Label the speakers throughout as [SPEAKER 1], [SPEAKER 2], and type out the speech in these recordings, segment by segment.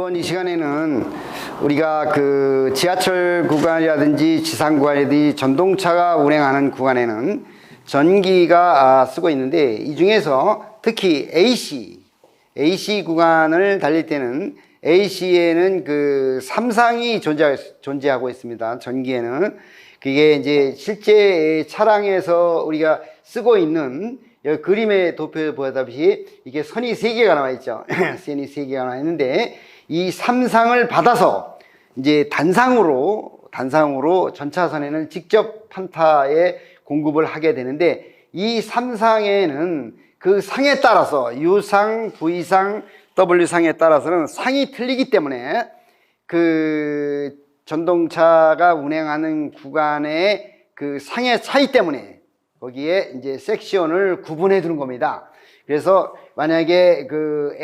[SPEAKER 1] 이번 이 시간에는 우리가 그 지하철 구간이라든지 지상 구간이라든지 전동차가 운행하는 구간에는 전기가 쓰고 있는데, 이 중에서 특히 AC 구간을 달릴 때는 AC에는 그 3상이 존재하고 있습니다. 전기에는. 그게 이제 실제 차량에서 우리가 쓰고 있는, 여기 그림에 도표 보다시피 이게 선이 3개가 나와 있죠. 선이 3개가 나와 있는데, 이 3상을 받아서 이제 단상으로 전차선에는 직접 판타에 공급을 하게 되는데, 이 3상에는 그 상에 따라서 U상, V상, W상에 따라서는 상이 틀리기 때문에 그 전동차가 운행하는 구간의 그 상의 차이 때문에 거기에 이제 섹션을 구분해 두는 겁니다. 그래서 만약에 그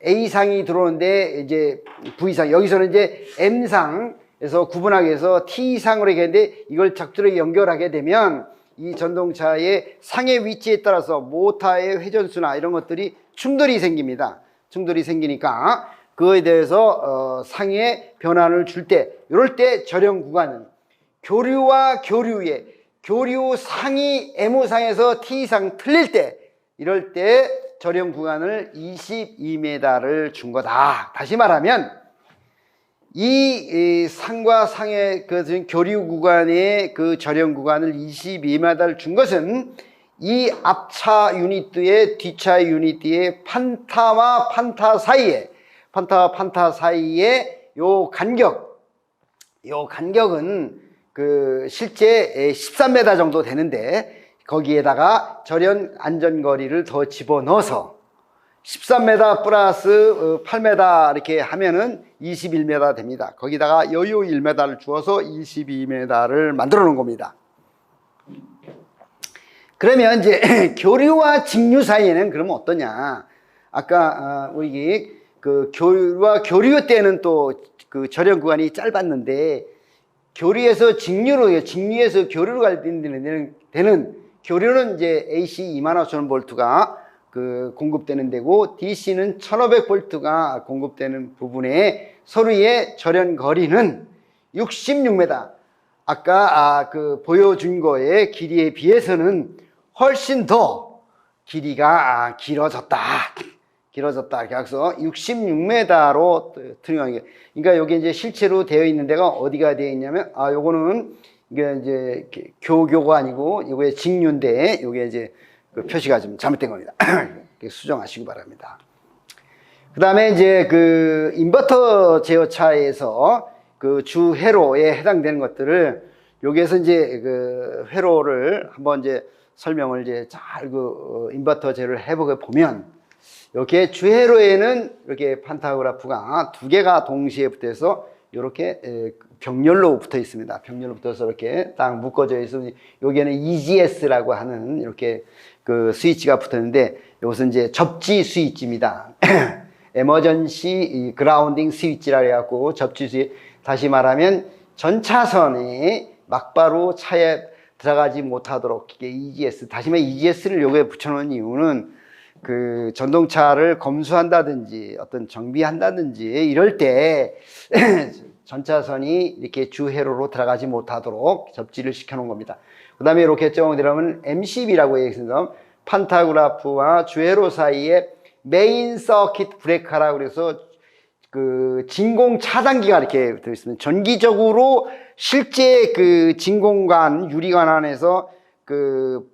[SPEAKER 1] A상이 들어오는데 이제 V상, 여기서는 이제 M상에서 구분하기 위해서 T상으로 얘기했는데, 이걸 적절하게 연결하게 되면 이 전동차의 상의 위치에 따라서 모터의 회전수나 이런 것들이 충돌이 생깁니다. 충돌이 생기니까 그거에 대해서 상의 변환을 줄 때, 이럴 때 절연 구간은 교류와 교류 상이 M상에서 T상 틀릴 때, 이럴 때 절연 구간을 22m를 준 거다. 다시 말하면 이 상과 상의 그 교류 구간의 그 절연 구간을 22m를 준 것은 이 앞차 유니트의 뒷차 유니트의 판타와 판타 사이에, 요 간격은 그 실제 13m 정도 되는데, 거기에다가 절연 안전거리를 더 집어넣어서 13m 플러스 8m 이렇게 하면은 21m 됩니다. 거기다가 여유 1m를 주어서 22m를 만들어 놓은 겁니다. 그러면 이제 교류와 직류 사이에는 그러면 어떠냐? 아까 우리 그 교류와 교류 때는 또 그 절연 구간이 짧았는데, 교류에서 직류에서 교류로 갈 때는 교류는 이제 AC 25,000V가 그 공급되는 데고, DC는 1,500V가 공급되는 부분에 서로의 절연 거리는 66m. 아까 그 보여준 거의 길이에 비해서는 훨씬 더 길이가 길어졌다. 그래서 66m로 투영하는 게. 그러니까 여기 이제 실제로 되어 있는 데가 어디가 되어 있냐면, 요거는 이게 이제 교교가 아니고 요게 직류인데, 요게 이제 그 표시가 좀 잘못된 겁니다. 수정하시기 바랍니다. 그 다음에 이제 그 인버터 제어차에서 그 주 회로에 해당되는 것들을, 여기에서 이제 그 회로를 한번 이제 설명을 이제 잘 그 인버터 제어를 해보게 보면, 이렇게 주회로에는 이렇게 판타그래프가 2개가 동시에 붙어서 이렇게 병렬로 붙어 있습니다. 병렬로 붙어서 이렇게 딱 묶어져 있어서, 여기에는 EGS라고 하는 이렇게 그 스위치가 붙어 있는데, 이것은 이제 접지 스위치입니다. 에머전시 그라운딩 스위치라고 해갖고 접지 스위치. 다시 말하면 전차선에 막바로 차에 들어가지 못하도록 이게 EGS. 다시 말해 EGS를 여기에 붙여놓은 이유는 그 전동차를 검수한다든지 어떤 정비한다든지 이럴 때 전차선이 이렇게 주회로로 들어가지 못하도록 접지를 시켜놓은 겁니다. 그 다음에 이렇게 적용되려면 MCB라고 얘기해서 판타그래프와 주회로 사이에 메인 서킷 브레이커라고 그래서 그 진공 차단기가 이렇게 들어있습니다. 전기적으로 실제 그 진공관, 유리관 안에서 그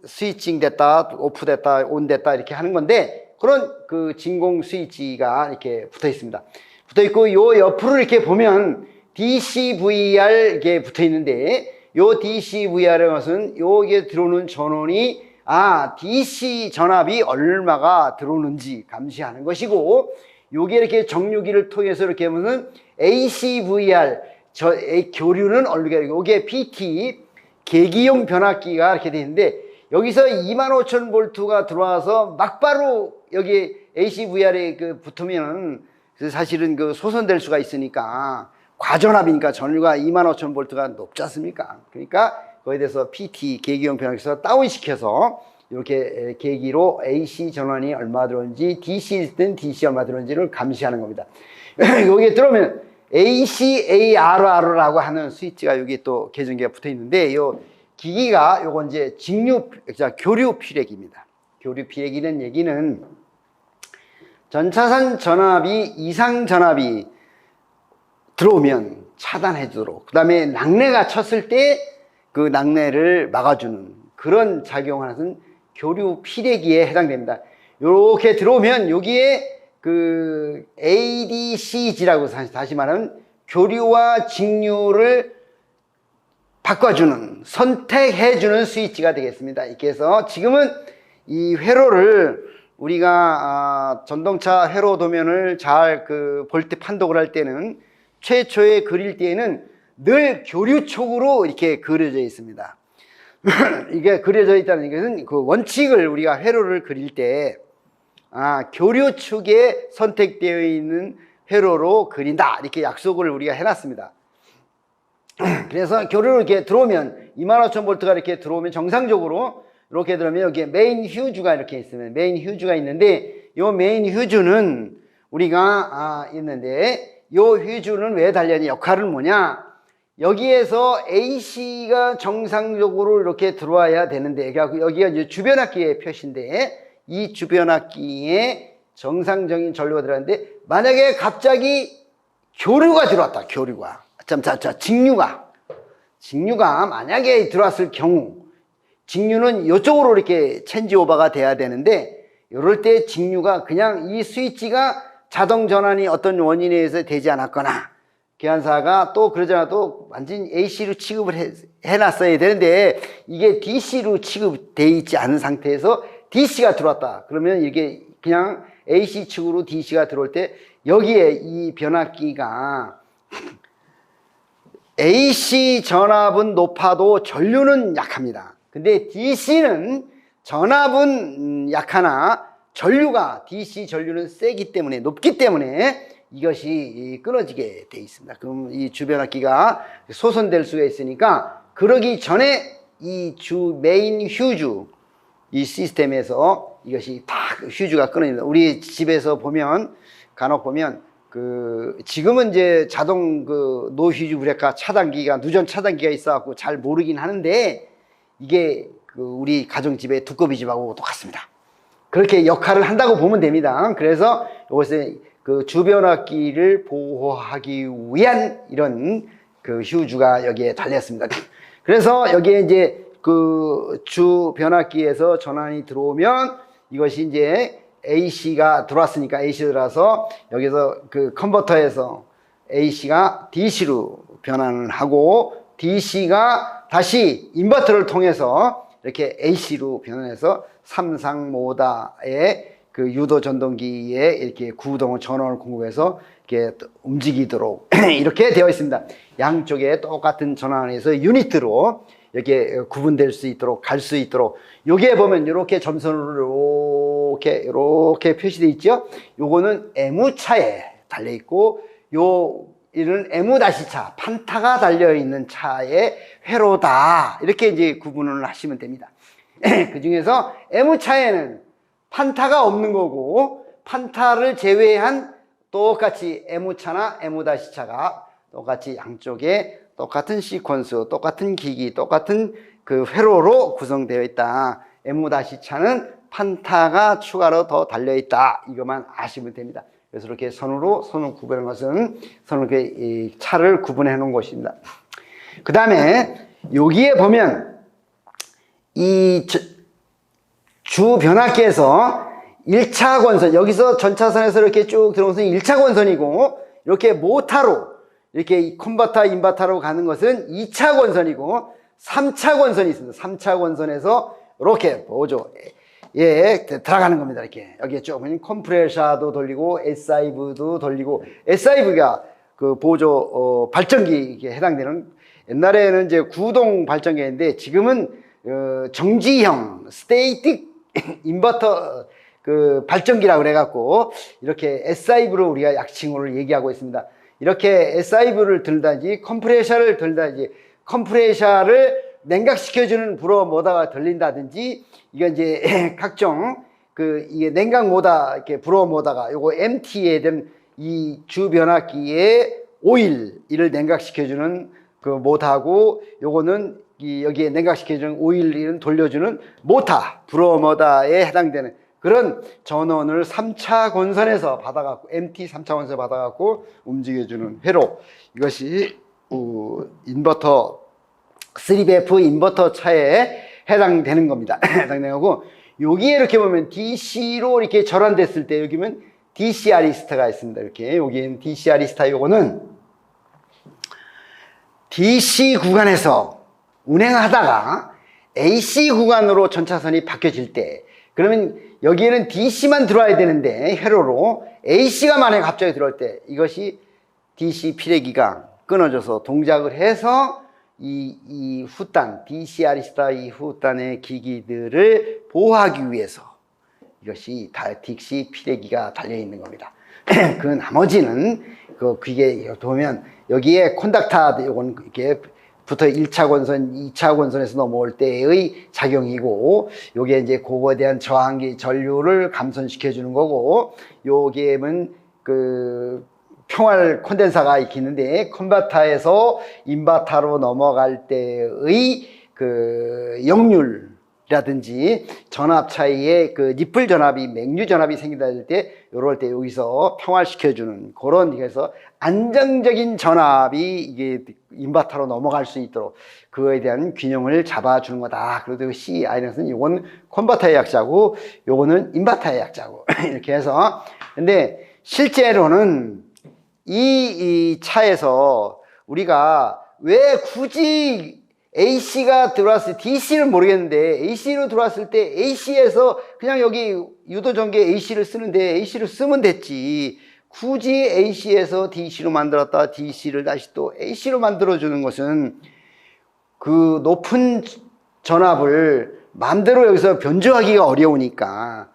[SPEAKER 1] 스위칭 됐다, 오프 됐다, 온 됐다 이렇게 하는 건데, 그런 그 진공 스위치가 이렇게 붙어 있습니다. 붙어 있고, 요 옆으로 이렇게 보면 DCVR 이렇게 붙어 있는데, 요 DCVR의 것은 여기에 들어오는 전원이 DC 전압이 얼마가 들어오는지 감시하는 것이고, 요게 이렇게 정류기를 통해서 이렇게 하면은 ACVR 교류는 요게 PT 계기용 변압기가 이렇게 되어 있는데, 여기서 25,000V가 들어와서 막바로 여기 ACVR에 그 붙으면 사실은 그 소선될 수가 있으니까, 과전압이니까 전류가 25,000V가 높지 않습니까? 그러니까 거기에 대해서 PT 계기용 변압기에서 다운시켜서 이렇게 계기로 AC 전원이 얼마 들어오는지, DC 든 DC 얼마 들어오는지를 감시하는 겁니다. 여기에 들어오면 ACARR라고 하는 스위치가 여기 또 계전기가 붙어 있는데, 이 기기가 요건 이제 교류 피뢰기입니다. 교류 피뢰기는 얘기는 전차선 전압이 이상 전압이 들어오면 차단해 주도록, 그 다음에 낙뢰가 쳤을 때 그 낙뢰를 막아주는 그런 작용하는 교류 피뢰기에 해당됩니다. 이렇게 들어오면 여기에 그 ADCG라고 다시 말하면 교류와 직류를 바꿔주는, 선택해주는 스위치가 되겠습니다. 이렇게 해서 지금은 이 회로를 우리가 전동차 회로 도면을 잘 볼 때 판독을 할 때는, 최초에 그릴 때에는 늘 교류촉으로 이렇게 그려져 있습니다. 이게 그려져 있다는 것은 그 원칙을 우리가 회로를 그릴 때 교류축에 선택되어 있는 회로로 그린다, 이렇게 약속을 우리가 해놨습니다. 그래서 교류로 이렇게 들어오면 25,000V가 이렇게 들어오면 정상적으로 이렇게 들어오면 여기에 메인 휴즈가 이렇게 있으면 메인 휴즈가 있는데, 이 메인 휴즈는 우리가 있는데, 이 휴즈는 왜 달려있냐, 역할은 뭐냐, 여기에서 AC가 정상적으로 이렇게 들어와야 되는데, 여기가 이제 주변압기의 표시인데, 이 주변압기에 정상적인 전류가 들어왔는데, 만약에 갑자기 교류가 들어왔다, 교류가. 직류가 만약에 들어왔을 경우, 직류는 이쪽으로 이렇게 체인지 오버가 돼야 되는데, 이럴 때 직류가 그냥 이 스위치가 자동 전환이 어떤 원인에 의해서 되지 않았거나, 기관사가 또 그러지 않아도 완전히 AC로 취급을 해놨어야 되는데, 이게 DC로 취급되어 있지 않은 상태에서 DC가 들어왔다. 그러면 이게 그냥 AC 측으로 DC가 들어올 때, 여기에 이 변압기가 AC 전압은 높아도 전류는 약합니다. 근데 DC는 전압은 약하나 전류가, DC 전류는 세기 때문에, 높기 때문에 이것이 끊어지게 돼 있습니다. 그럼 이 주변압기가 소선될 수가 있으니까, 그러기 전에 이 메인 휴즈, 이 시스템에서 이것이 다 휴즈가 끊어집니다. 우리 집에서 보면, 간혹 보면 지금은 이제 자동 노휴즈 브레이크 차단기가, 누전 차단기가 있어갖고 잘 모르긴 하는데, 이게 우리 가정집의 두꺼비 집하고 똑같습니다. 그렇게 역할을 한다고 보면 됩니다. 그래서 이것은 주변압기를 보호하기 위한 이런 휴즈가 여기에 달렸습니다. 그래서 여기에 이제 주변압기에서 전환이 들어오면, 이것이 이제 AC가 들어왔으니까, AC 들어와서 여기서 컨버터에서 AC가 DC로 변환을 하고, DC가 다시 인버터를 통해서 이렇게 AC로 변환해서 삼상모다의 유도 전동기에 이렇게 구동 전원을 공급해서 이렇게 움직이도록 이렇게 되어 있습니다. 양쪽에 똑같은 전환에서 유니트로 이렇게 구분될 수 있도록, 갈 수 있도록. 여기에 보면 이렇게 점선으로 이렇게 표시되어 있죠. 요거는 M차에 달려 있고, 이런 M-차, 판타가 달려 있는 차의 회로다, 이렇게 이제 구분을 하시면 됩니다. 그 중에서 M차에는 판타가 없는 거고, 판타를 제외한 똑같이 M차나 M-차가 똑같이 양쪽에 똑같은 시퀀스, 똑같은 기기, 똑같은 회로로 구성되어 있다. M-차는 판타가 추가로 더 달려있다. 이것만 아시면 됩니다. 그래서 이렇게 선을 구분하는 것은, 이렇게 차를 구분해 놓은 것입니다. 그 다음에 여기에 보면 이 주변압기에서 1차 권선, 여기서 전차선에서 이렇게 쭉 들어오는 것은 1차 권선이고, 이렇게 모타로, 이렇게 컨버터, 인버터로 가는 것은 2차 권선이고, 3차 권선이 있습니다. 3차 권선에서 이렇게 보조, 들어가는 겁니다. 이렇게. 여기에 쭉 보면 컴프레셔도 돌리고, SIV도 돌리고, SIV가 보조, 발전기에 해당되는, 옛날에는 이제 구동 발전기인데, 지금은, 정지형, 스테이틱 인버터, 발전기라고 그래갖고, 이렇게 SIV로 우리가 약칭으로 얘기하고 있습니다. 이렇게 SIV를 들다든지, 컴프레셔를 들다든지, 컴프레셔를 냉각시켜주는 불어 모터가 들린다든지, 이건 이제 각종 이게 냉각 모터, 이렇게 불어 모터가 요거 MT에 된 이 주변압기의 오일, 이를 냉각시켜주는 그 모터하고, 요거는 여기에 냉각시켜주는 오일을 돌려주는 모터, 불어 모터에 해당되는 그런 전원을 3차 권선에서 받아갖고, MT 3차 권선에서 받아갖고 움직여주는 회로, 이것이 인버터 3BF 인버터 차에 해당되는 겁니다. 해당되는 거고, 여기에 이렇게 보면 DC로 이렇게 전환됐을 때 여기면 DC 아리스타가 있습니다. 이렇게 여기는 DC 아리스타, 요거는 DC 구간에서 운행하다가 AC 구간으로 전차선이 바뀌어질 때, 그러면 여기에는 DC만 들어와야 되는데 회로로 AC가 만약에 갑자기 들어올 때, 이것이 DC 피레기가 끊어져서 동작을 해서 이 후단, DC 아리스타 이 후단의 기기들을 보호하기 위해서 이것이 DC 피레기가 달려있는 겁니다. 그 나머지는 그게 보면 여기에 콘닥터, 요건 이렇게 부터 1차 권선, 2차 권선에서 넘어올 때의 작용이고, 요게 이제 그거에 대한 저항기 전류를 감선시켜 주는 거고, 요게는 평활 콘덴사가 있는데, 컨버터에서 인버터로 넘어갈 때의 역률이라든지 전압 차이에 니플 전압이, 맥류 전압이 생긴다 할 때, 요럴 때 여기서 평활시켜주는 그런, 그래서 안정적인 전압이 이게 인버터로 넘어갈 수 있도록 그거에 대한 균형을 잡아주는 거다. 그래도 CI는 요건 컨버터의 약자고, 요거는 인버터의 약자고, 이렇게 해서. 근데 실제로는 이 차에서 우리가 왜 굳이 AC가 들어왔을 때, DC는 모르겠는데 AC로 들어왔을 때 AC에서 그냥 여기 유도전기에 AC를 쓰는데 AC를 쓰면 됐지, 굳이 AC에서 DC로 만들었다 DC를 다시 또 AC로 만들어주는 것은 그 높은 전압을 마음대로 여기서 변조하기가 어려우니까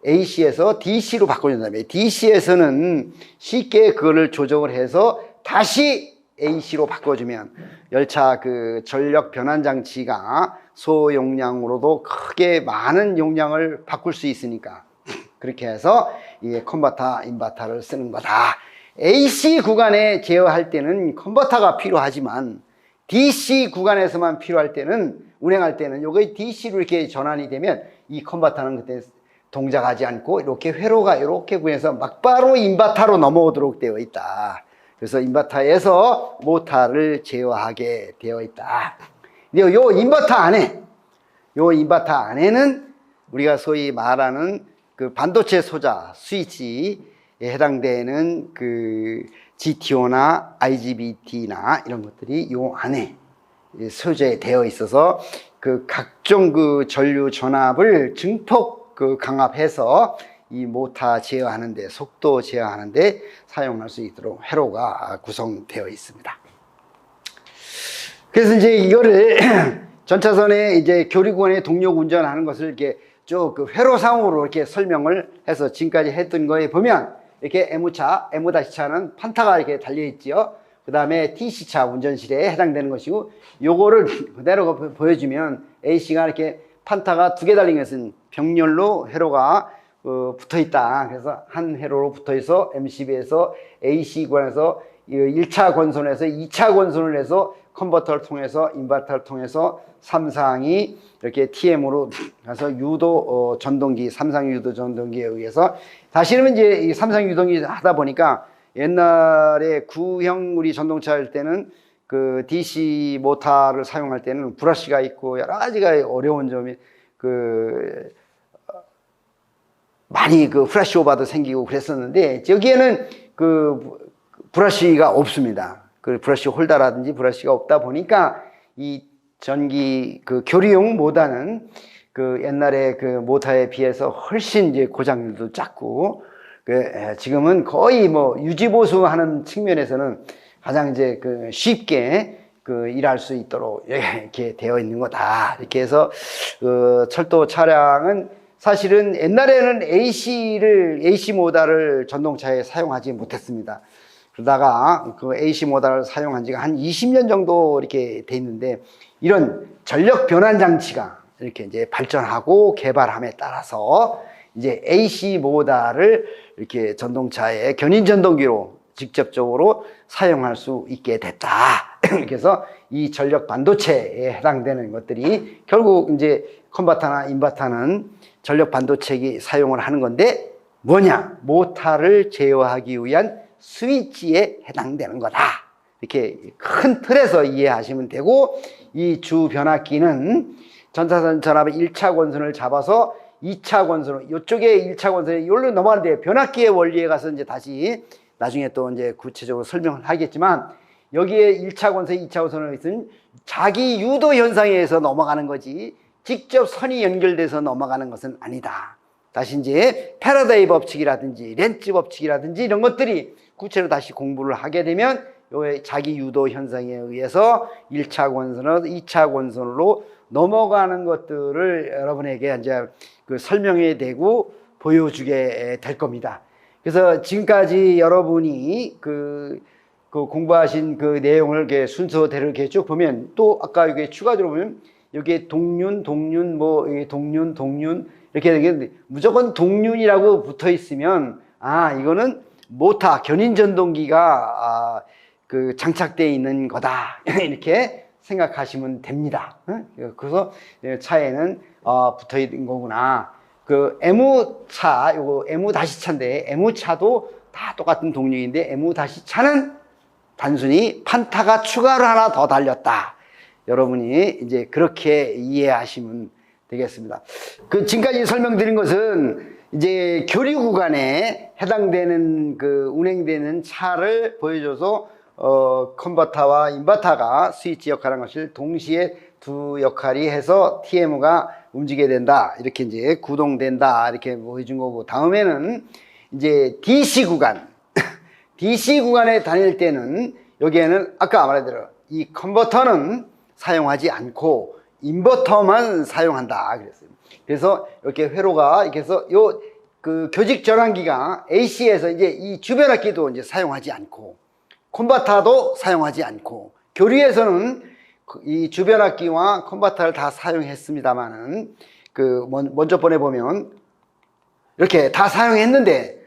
[SPEAKER 1] AC에서 DC로 바꿔준 다음에, DC에서는 쉽게 그거를 조정을 해서 다시 AC로 바꿔주면 열차 전력 변환 장치가 소용량으로도 크게 많은 용량을 바꿀 수 있으니까, 그렇게 해서 이 컨버터, 인버터를 쓰는 거다. AC 구간에 제어할 때는 컨버터가 필요하지만 DC 구간에서만 필요할 때는, 운행할 때는 요거 DC로 이렇게 전환이 되면 이 컨버터는 그때 동작하지 않고 이렇게 회로가 이렇게 구해서 막바로 인버터로 넘어오도록 되어 있다. 그래서 인버터에서 모터를 제어하게 되어 있다. 근데 요 인버터 안에는 우리가 소위 말하는 반도체 소자 스위치에 해당되는 GTO나 IGBT나 이런 것들이 요 안에 소재되어 있어서 각종 전류 전압을 증폭 강압해서 이 모터 제어하는데, 속도 제어하는데 사용할 수 있도록 회로가 구성되어 있습니다. 그래서 이제 이거를 전차선에 이제 교류구간에 동력 운전하는 것을 이렇게 쭉 회로상으로 이렇게 설명을 해서 지금까지 했던 거에 보면, 이렇게 M-차는 판타가 이렇게 달려있지요. 그 다음에 TC차 운전실에 해당되는 것이고, 요거를 그대로 보여주면 AC가 이렇게 판타가 2개 달린 것은 병렬로 회로가 붙어 있다. 그래서 한 회로로 붙어 있어 MCB에서 AC 구간에서 1차 권선에서 2차 권선을 해서 컨버터를 통해서 인버터를 통해서 삼상이 이렇게 TM으로 가서 유도 전동기, 삼상 유도 전동기에 의해서, 사실은 이제 이 삼상 유동기 하다 보니까 옛날에 구형 우리 전동차 할 때는 DC 모터를 사용할 때는 브러쉬가 있고 여러 가지가 어려운 점이 많이 플래시 오버도 생기고 그랬었는데, 여기에는 브러쉬가 없습니다. 브러쉬 홀더라든지 브러쉬가 없다 보니까 이 전기 교류용 모터는 옛날에 모터에 비해서 훨씬 이제 고장률도 작고, 지금은 거의 유지보수하는 측면에서는 가장 이제 쉽게 일할 수 있도록 이렇게 되어 있는 거다. 이렇게 해서 철도 차량은 사실은 옛날에는 AC 모터를 전동차에 사용하지 못했습니다. 그러다가 그 AC 모달을 사용한 지가 한 20년 정도 이렇게 돼 있는데, 이런 전력 변환 장치가 이렇게 이제 발전하고 개발함에 따라서 이제 AC 모달을 이렇게 전동차에 견인 전동기로 직접적으로 사용할 수 있게 됐다. 그래서 이 전력 반도체에 해당되는 것들이 결국 이제 컨버터나 인버터는 전력 반도체기 사용을 하는 건데, 뭐냐? 모터를 제어하기 위한 스위치에 해당되는 거다. 이렇게 큰 틀에서 이해하시면 되고, 이 주 변압기는 전차선 전압의 1차 권선을 잡아서 2차 권선으로, 이쪽에 1차 권선이 여기로 넘어가는데, 변압기의 원리에 가서 이제 다시 나중에 또 이제 구체적으로 설명을 하겠지만, 여기에 1차 권선, 2차 권선을 있으면 자기 유도 현상에 의해서 넘어가는 거지, 직접 선이 연결돼서 넘어가는 것은 아니다. 다시 이제 패러다이 법칙이라든지 렌츠 법칙이라든지 이런 것들이 구체로 다시 공부를 하게 되면, 요 자기 유도 현상에 의해서 1차 권선으로 2차 권선으로 넘어가는 것들을 여러분에게 이제 그 설명해 되고 보여주게 될 겁니다. 그래서 지금까지 여러분이 그 공부하신 그 내용을 이렇게 순서대로 이렇게 쭉 보면, 또 아까 이게 추가적으로 보면 여기에 동륜 이렇게 되겠는데, 무조건 동륜이라고 붙어 있으면 이거는 모터 견인 전동기가 그 장착되어 있는 거다 이렇게 생각하시면 됩니다. 그래서 차에는 붙어 있는 거구나. 그 M차, 요거 M-차인데, M차도 다 똑같은 동력인데 M-차는 단순히 판타가 추가로 하나 더 달렸다. 여러분이 이제 그렇게 이해하시면 되겠습니다. 그 지금까지 설명드린 것은 이제 교류 구간에 해당되는 그 운행되는 차를 보여줘서 컨버터와 인버터가 스위치 역할을 하는 것을 동시에 두 역할이 해서 TM가 움직이게 된다. 이렇게 이제 구동된다. 이렇게 보여준 거고, 다음에는 이제 DC 구간. DC 구간에 다닐 때는 여기에는 아까 말했대로 이 컨버터는 사용하지 않고 인버터만 사용한다 그랬어요. 그래서 이렇게 회로가 이렇게 해서 요 그 교직 전환기가 AC에서 이제 이 주변압기도 이제 사용하지 않고, 컨버터도 사용하지 않고, 교류에서는 이 주변압기와 컨버터를 다 사용했습니다만은, 그 먼저 번에 보면 이렇게 다 사용했는데,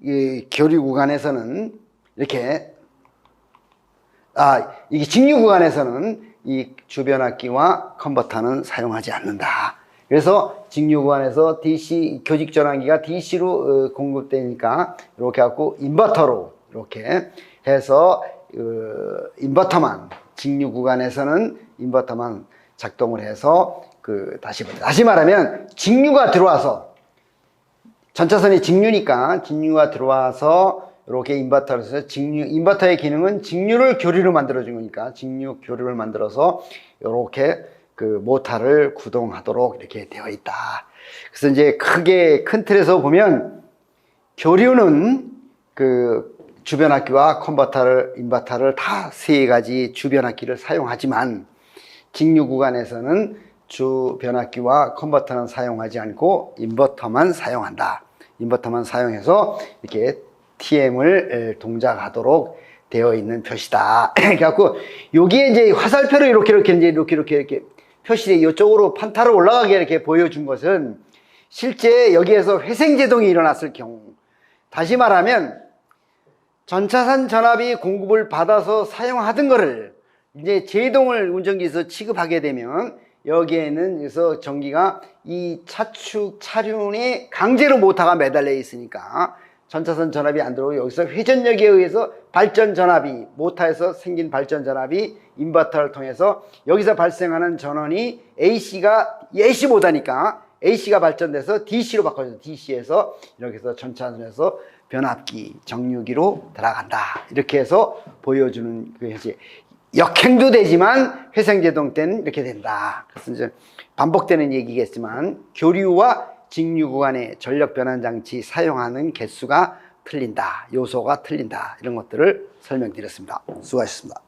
[SPEAKER 1] 이 교류 구간에서는 이렇게 이게 직류 구간에서는 이 주변압기와 컨버터는 사용하지 않는다. 그래서 직류 구간에서 DC 교직 전환기가 DC로 공급되니까 이렇게 갖고 인버터로 이렇게 해서 인버터만, 직류 구간에서는 인버터만 작동을 해서 다시 말하면 직류가 들어와서, 전차선이 직류니까 직류가 들어와서 이렇게 인버터에서 인버터의 기능은 직류를 교류로 만들어준 거니까 직류 교류를 만들어서 이렇게 그 모터를 구동하도록 이렇게 되어 있다. 그래서 이제 크게 큰 틀에서 보면, 교류는 그 주변압기와 컨버터를, 인버터를 다 세 가지 주변압기를 사용하지만, 직류 구간에서는 주변압기와 컨버터는 사용하지 않고 인버터만 사용한다. 인버터만 사용해서 이렇게 TM을 동작하도록 되어 있는 표시다. 그래갖고 여기에 이제 화살표로 이렇게 표시돼 이쪽으로 판타로 올라가게 이렇게 보여준 것은, 실제 여기에서 회생제동이 일어났을 경우, 다시 말하면 전차선 전압이 공급을 받아서 사용하던 거를 이제 제동을 운전기에서 취급하게 되면, 여기에는 그래서 전기가 이 차륜에 강제로 모터가 매달려 있으니까 전차선 전압이 안 들어오고, 여기서 회전력에 의해서 발전 전압이, 모터에서 생긴 발전 전압이 인버터를 통해서 여기서 발생하는 전원이 AC 모터니까 AC가 발전돼서 DC로 바꿔져서 DC에서 이렇게 해서 전차선에서 변압기, 정류기로 들어간다. 이렇게 해서 보여주는 그 현실. 역행도 되지만 회생제동 때는 이렇게 된다. 그래서 이제 반복되는 얘기겠지만, 교류와 직류 구간의 전력 변환 장치 사용하는 개수가 틀린다, 요소가 틀린다, 이런 것들을 설명드렸습니다. 수고하셨습니다.